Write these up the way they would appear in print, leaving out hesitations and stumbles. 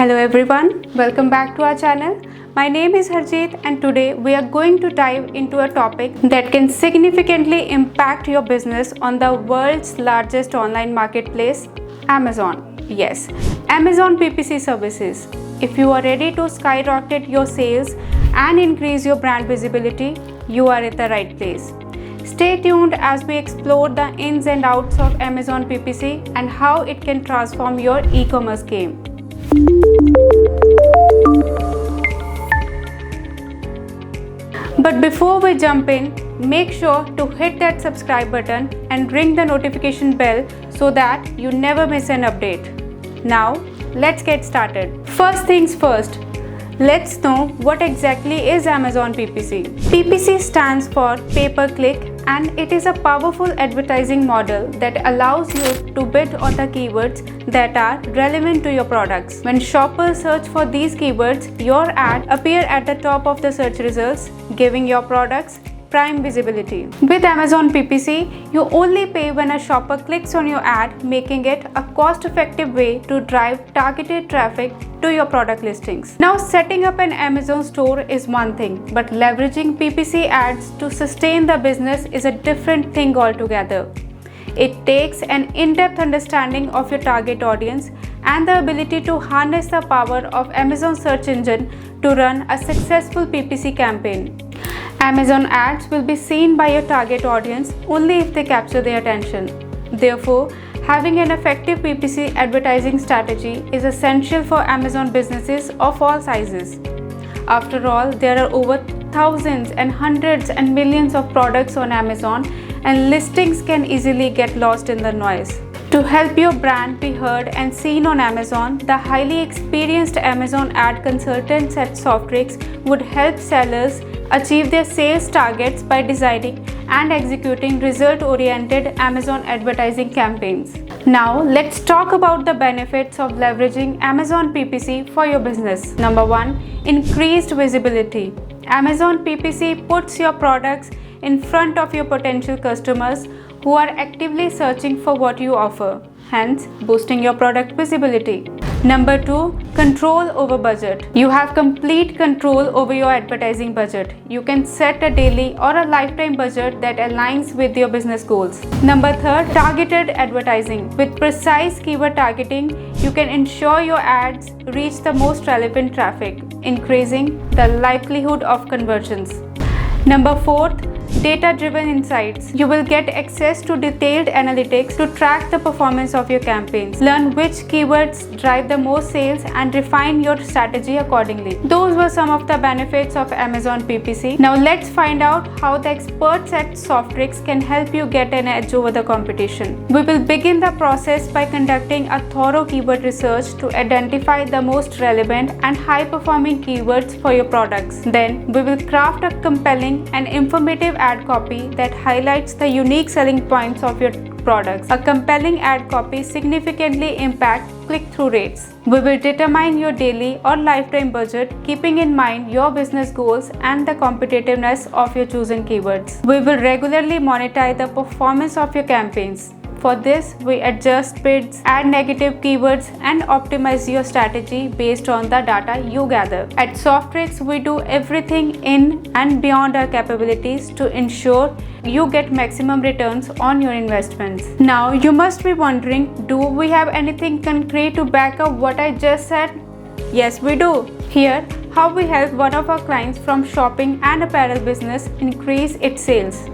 Hello everyone, welcome back to our channel. My name is Harjeet and today we are going to dive into a topic that can significantly impact your business on the world's largest online marketplace, Amazon. Yes, Amazon PPC services. If you are ready to skyrocket your sales and increase your brand visibility, you are at the right place. Stay tuned as we explore the ins and outs of Amazon PPC and how it can transform your e-commerce game. But before we jump in, make sure to hit that subscribe button and ring the notification bell so that you never miss an update. Now, let's get started. First things first, let's know what exactly is Amazon PPC. PPC stands for pay-per-click and it is a powerful advertising model that allows you to bid on the keywords that are relevant to your products. When shoppers search for these keywords, your ad appears at the top of the search results, giving your products prime visibility. With Amazon PPC, you only pay when a shopper clicks on your ad, making it a cost-effective way to drive targeted traffic to your product listings. Now, setting up an Amazon store is one thing, but leveraging PPC ads to sustain the business is a different thing altogether. It takes an in-depth understanding of your target audience and the ability to harness the power of Amazon search engine to run a successful PPC campaign. Amazon ads will be seen by your target audience only if they capture their attention. Therefore, having an effective PPC advertising strategy is essential for Amazon businesses of all sizes. After all, there are over thousands and hundreds and millions of products on Amazon, and listings can easily get lost in the noise. To help your brand be heard and seen on Amazon, the highly experienced Amazon ad consultants at Softtrix would help sellers achieve their sales targets by designing and executing result-oriented Amazon advertising campaigns. Now, let's talk about the benefits of leveraging Amazon PPC for your business. Number 1, increased visibility. Amazon PPC puts your products in front of your potential customers who are actively searching for what you offer, hence boosting your product visibility. Number 2, control over budget. You have complete control over your advertising budget. You can set a daily or a lifetime budget that aligns with your business goals. Number 3, targeted advertising. With precise keyword targeting, you can ensure your ads reach the most relevant traffic, increasing the likelihood of conversions. Number 4, data-driven insights. You will get access to detailed analytics to track the performance of your campaigns, learn which keywords drive the most sales, and refine your strategy accordingly. Those were some of the benefits of Amazon PPC. Now let's find out how the experts at Softtrix can help you get an edge over the competition. We will begin the process by conducting a thorough keyword research to identify the most relevant and high-performing keywords for your products. Then we will craft a compelling and informative ad copy that highlights the unique selling points of your products. A compelling ad copy significantly impacts click-through rates. We will determine your daily or lifetime budget, keeping in mind your business goals and the competitiveness of your chosen keywords. We will regularly monitor the performance of your campaigns. For this, we adjust bids, add negative keywords, and optimize your strategy based on the data you gather. At Softtrix, we do everything in and beyond our capabilities to ensure you get maximum returns on your investments. Now, you must be wondering, do we have anything concrete to back up what I just said? Yes, we do. Here, how we help one of our clients from shopping and apparel business increase its sales.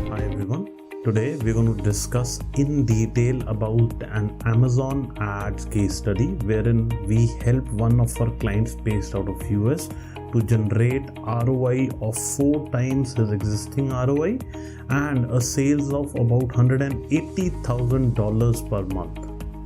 Hi everyone. Today we're going to discuss in detail about an Amazon ads case study wherein we help one of our clients based out of US to generate ROI of 4 times his existing ROI and a sales of about $180,000 per month.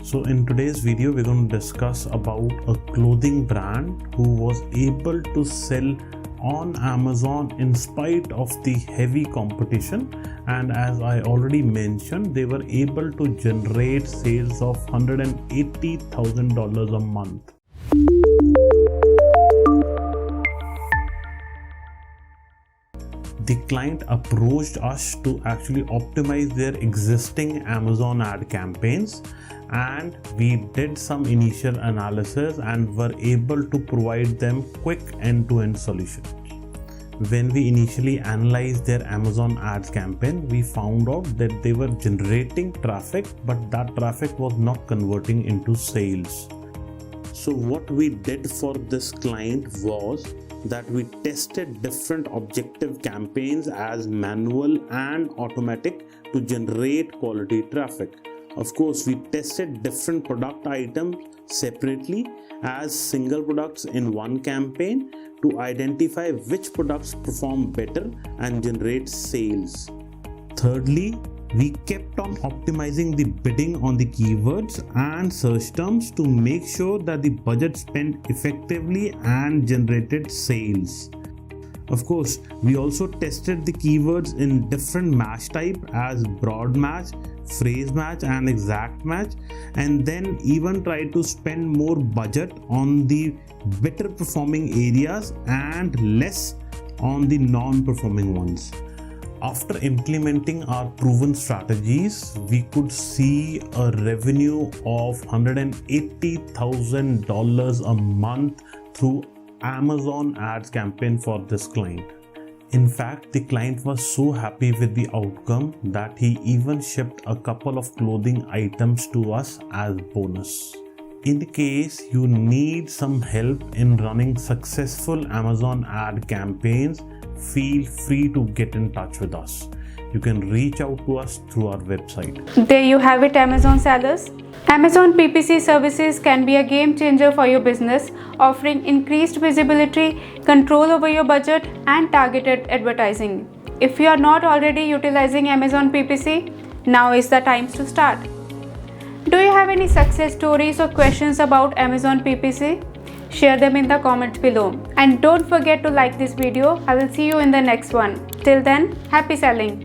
So in today's video we're going to discuss about a clothing brand who was able to sell on Amazon in spite of the heavy competition, and as I already mentioned, they were able to generate sales of $180,000 a month. The client approached us to actually optimize their existing Amazon ad campaigns and we did some initial analysis and were able to provide them quick end-to-end solutions. When we initially analyzed their Amazon ads campaign, we found out that they were generating traffic, but that traffic was not converting into sales. So what we did for this client was that we tested different objective campaigns as manual and automatic to generate quality traffic. Of course, we tested different product items separately as single products in one campaign to identify which products perform better and generate sales. Thirdly, we kept on optimizing the bidding on the keywords and search terms to make sure that the budget spent effectively and generated sales. Of course, we also tested the keywords in different match type as broad match, phrase match and exact match, and then even tried to spend more budget on the better performing areas and less on the non-performing ones. After implementing our proven strategies, we could see a revenue of $180,000 a month through Amazon ads campaign for this client. In fact, the client was so happy with the outcome that he even shipped a couple of clothing items to us as bonus. In the case you need some help in running successful Amazon ad campaigns, feel free to get in touch with us. You can reach out to us through our website. There you have it, Amazon sellers. Amazon PPC services can be a game changer for your business, offering increased visibility, control over your budget, and targeted advertising. If you are not already utilizing Amazon PPC, now is the time to start. Do you have any success stories or questions about Amazon PPC? Share them in the comments below. And don't forget to like this video. I will see you in the next one. Till then, happy selling.